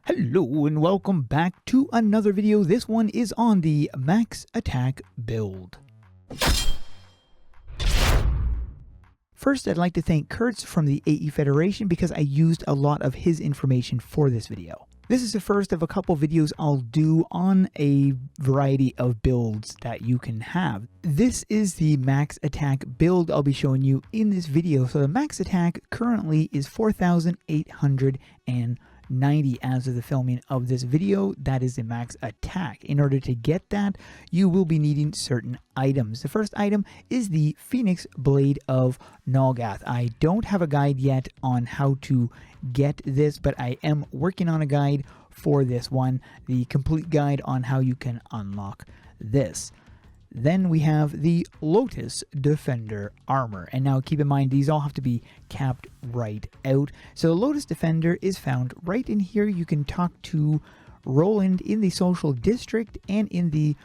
Hello and welcome back to another video. This one is on the Max Attack build. First, I'd like to thank Kurtz from the AE Federation because I used a lot of his information for this video. This is the first of a couple videos I'll do on a variety of builds that you can have. This is the Max Attack build I'll be showing you in this video. So the Max Attack currently is 4,890 as of the filming of this video. That is the Max Attack. In order to get that, you will be needing certain items. The first item is the Phoenix Blade of Nulgath. I don't have a guide yet on how to get this, but I am working on a guide for this one, the complete guide on how you can unlock this. Then we have the Lotus Defender armor. And now keep in mind, these all have to be capped right out. So the Lotus Defender is found right in here. You can talk to Roland in the social district, and in the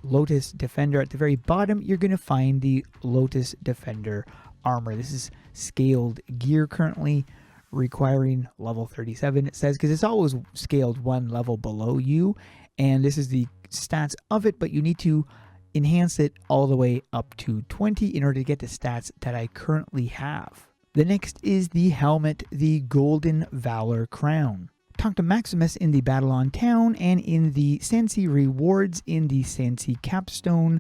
Lotus Defender at the very bottom, you're going to find the Lotus Defender armor. This is scaled gear currently requiring level 37, it says, because it's always scaled one level below you. And this is the stats of it, but you need to enhance it all the way up to 20 in order to get the stats that I currently have. The next is the helmet, the Golden Valor Crown. Talk to Maximus in the Battle on Town, and in the Sansi rewards in the Sansi capstone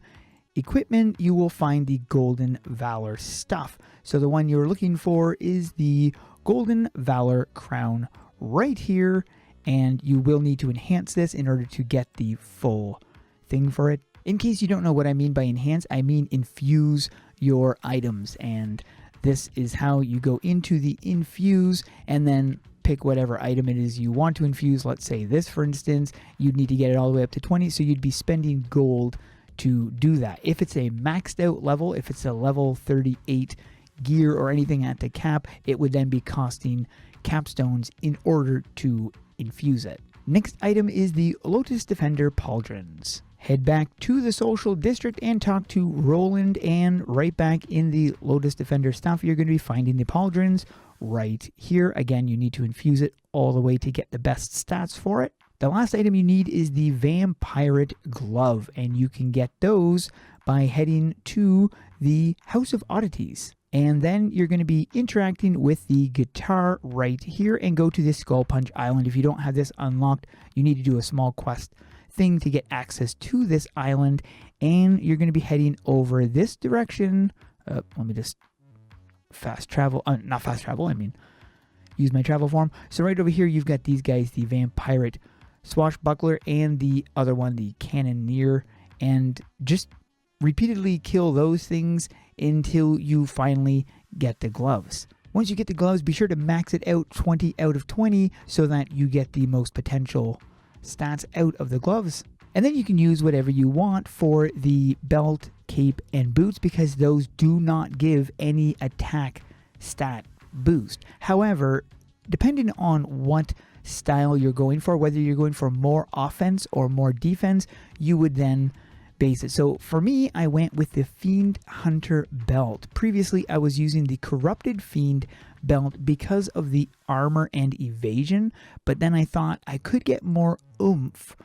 equipment, you will find the Golden Valor stuff. So the one you're looking for is the Golden Valor Crown right here, and you will need to enhance this in order to get the full thing for it. In case you don't know what I mean by enhance, I mean infuse your items, and this is how you go into the infuse and then pick whatever item it is you want to infuse. Let's say this, for instance, you'd need to get it all the way up to 20, so you'd be spending gold to do that. If it's a maxed out level, if it's a level 38 gear or anything at the cap, it would then be costing capstones in order to infuse it. Next item is the Lotus Defender Pauldrons. Head back to the social district and talk to Roland, and right back in the Lotus Defender stuff, you're going to be finding the Pauldrons right here. Again, you need to infuse it all the way to get the best stats for it. The last item you need is the Vampirate Glove, and you can get those by heading to the House of Oddities. And then you're going to be interacting with the guitar right here and go to this Skull Punch Island. If you don't have this unlocked, you need to do a small quest thing to get access to this island, and you're going to be heading over this direction. Let me just fast travel, not fast travel, I mean use my travel form. So right over here you've got these guys, the Vampirate Swashbuckler and the other one, the Cannoneer, and just repeatedly kill those things until you finally get the gloves. Once you get the gloves, be sure to max it out 20 out of 20 so that you get the most potential stats out of the gloves. And then you can use whatever you want for the belt, cape, and boots, because those do not give any attack stat boost. However, depending on what style you're going for, whether you're going for more offense or more defense, you would then base it. So for me, I went with the Fiend Hunter belt. Previously, I was using the Corrupted Fiend belt because of the armor and evasion, but then I thought I could get more oomph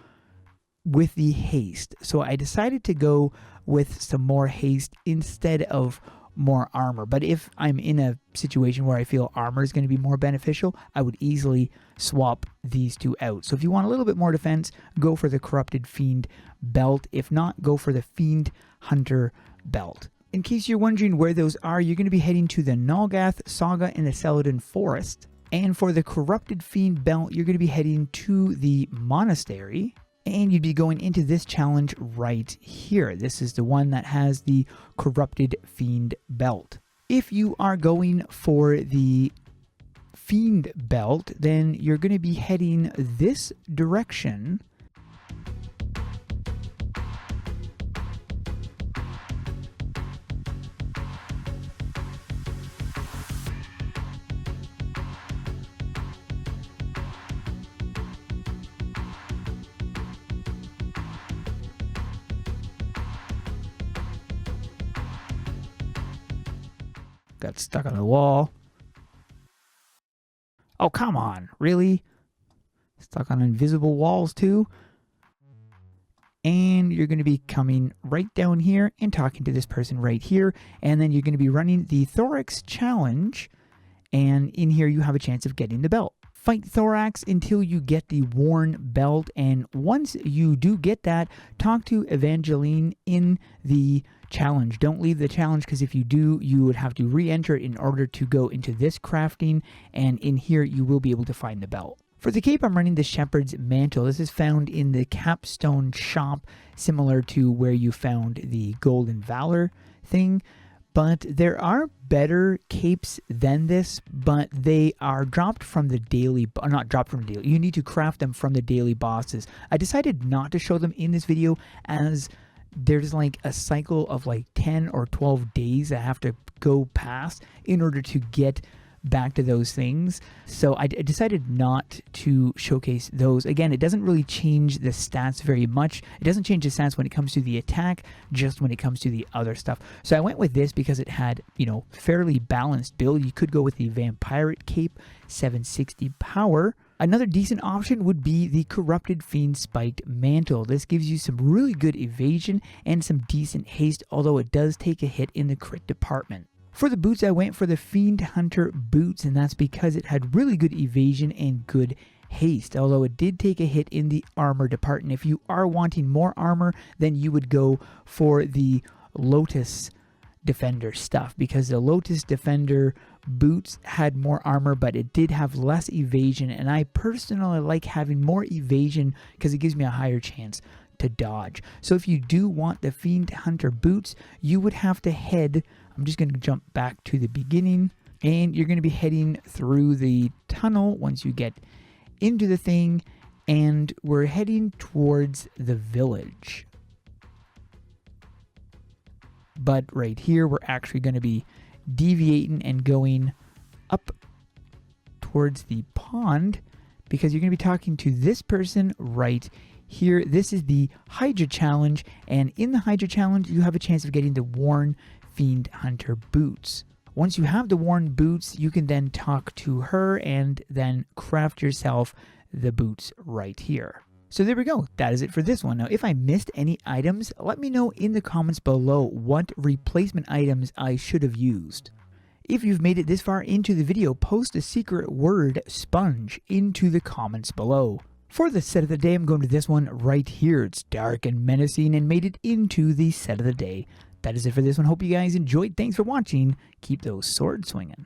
with the haste. So I decided to go with some more haste instead of more armor. But if I'm in a situation where I feel armor is going to be more beneficial, I would easily swap these two out. So if you want a little bit more defense, go for the Corrupted Fiend belt. If not, go for the Fiend Hunter belt. In case you're wondering where those are, you're going to be heading to the Nulgath Saga in the Celadon Forest. And for the Corrupted Fiend belt, you're going to be heading to the monastery, and you'd be going into this challenge right here. This is the one that has the Corrupted Fiend belt. If you are going for the Fiend belt, then you're going to be heading this direction. Got stuck on the wall. Oh, come on. Really? stuck on invisible walls too. And you're going to be coming right down here and talking to this person right here. And then you're going to be running the Thorax challenge. And in here you have a chance of getting the belt. Fight Thorax until you get the worn belt. And once you do get that, talk to Evangeline in the challenge. Don't leave the challenge, because if you do, you would have to re-enter in order to go into this crafting. And in here you will be able to find the belt. For the cape, I'm running the Shepherd's Mantle. This is found in the Capstone shop, similar to where you found the Golden Valor thing. But there are better capes than this, but they are dropped from the daily, not dropped from the daily, you need to craft them from the daily bosses. I decided not to show them in this video, as there's like a cycle of like 10 or 12 days that have to go past in order to get back to those things. So I decided not to showcase those. Again, it doesn't really change the stats very much. It doesn't change the stats when it comes to the attack, just when it comes to the other stuff. So I went with this because it had, you know, fairly balanced build. You could go with the Vampirate Cape, 760 power. Another decent option would be the Corrupted Fiend Spiked Mantle. This gives you some really good evasion and some decent haste, although it does take a hit in the crit department. For the boots, I went for the Fiend Hunter boots, and that's because it had really good evasion and good haste, although it did take a hit in the armor department. If you are wanting more armor, then you would go for the Lotus Defender stuff, because the Lotus Defender boots had more armor, but it did have less evasion, and I personally like having more evasion because it gives me a higher chance to dodge. So if you do want the Fiend Hunter boots, you would have to head, I'm just going to jump back to the beginning, and you're going to be heading through the tunnel once you get into the thing, and we're heading towards the village. But right here, we're actually going to be deviating and going up towards the pond, because you're going to be talking to this person right here. This is the Hydra Challenge, and in the Hydra Challenge, you have a chance of getting the Worn Fiend Hunter boots. Once you have the worn boots, you can then talk to her and then craft yourself the boots right here. So there we go. That is it for this one. Now, if I missed any items, let me know in the comments below what replacement items I should have used. If you've made it this far into the video, post a secret word sponge into the comments below. For the set of the day, I'm going to this one right here. It's dark and menacing and made it into the set of the day. That is it for this one. Hope you guys enjoyed. Thanks for watching. Keep those swords swinging.